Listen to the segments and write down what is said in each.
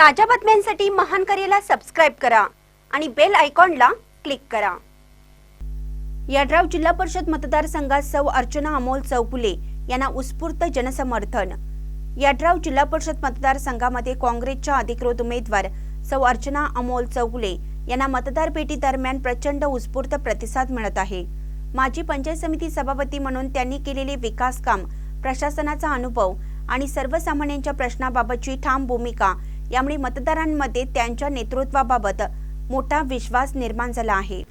ताज्या बातम्यांसाठी महान करेला सबस्क्राइब करा आणि बेल आयकॉनला क्लिक करा। यड्राव जिल्हा परिषद मतदारसंघात सौ अर्चना अमोल चौगुले यांना उत्स्फूर्त जनसमर्थन। यड्राव जिल्हा परिषद मतदारसंघामध्ये काँग्रेसच्या अधिकृत उमेदवार सौ अर्चना अमोल चौगुले यांना मतदार भेटी दरम्यान प्रचंड उत्स्फूर्त प्रतिसाद मिळत आहे। माजी पंचायत समिती सभापती म्हणून त्यांनी केलेले विकास काम, प्रशासनाचा अनुभव आणि सर्वसामान्यांच्या प्रश्नाबाबतची ठाम भूमिका यामुळे मतदारांमध्ये त्यांच्या नेतृत्वाबाबत मोठा विश्वास निर्माण झाला आहे।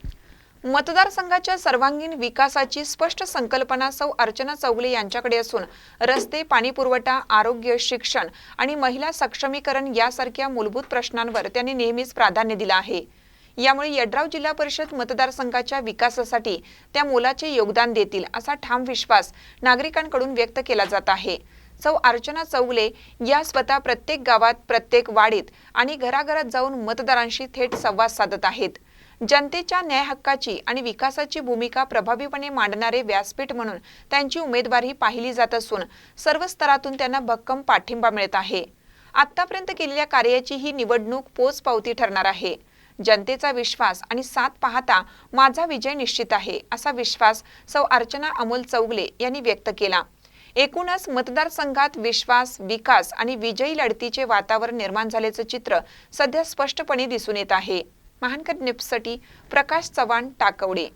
मतदारसंघाच्या सर्वांगीण विकासाची स्पष्ट संकल्पना सौ अर्चना चौगुले यांच्याकडे असून रस्ते, पाणी पुरवठा, आरोग्य, शिक्षण आणि महिला सक्षमीकरण यासारख्या मूलभूत प्रश्नांवर त्यांनी नेहमीच प्राधान्य दिले आहे। यामुळे यड्राव जिल्हा परिषद मतदारसंघाच्या विकासासाठी त्या मोलाचे योगदान देतील असा ठाम विश्वास नागरिकांकडून व्यक्त केला जात आहे। सौ अर्चना चौगुले या स्वतः प्रत्येक गावात, प्रत्येक वाडीत आणि घराघरात जाऊन मतदारांशी थेट संवाद साधत आहेत। जनतेच्या न्याय हक्काची आणि विकासाची भूमिका प्रभावीपणे मांडणारे व्यासपीठ म्हणून त्यांची उमेदवारी पाहिली जात असून सर्व स्तरातून त्यांना भक्कम पाठिंबा मिळत आहे। आतापर्यंत केलेल्या कार्याची ही निवडणूक पोचपावती ठरणार आहे। जनतेचा विश्वास आणि साथ पाहता माझा विजय निश्चित आहे असा विश्वास सौ अर्चना अमोल चौगुले यांनी व्यक्त केला। एकूणच मतदारसंघात विश्वास, विकास आणि विजयी लढतीचे वातावरण निर्माण झाल्याचे चित्र सध्या स्पष्टपणे दिसून येत आहे। महानकर न्यूजसाठी प्रकाश चव्हाण, टाकवडे।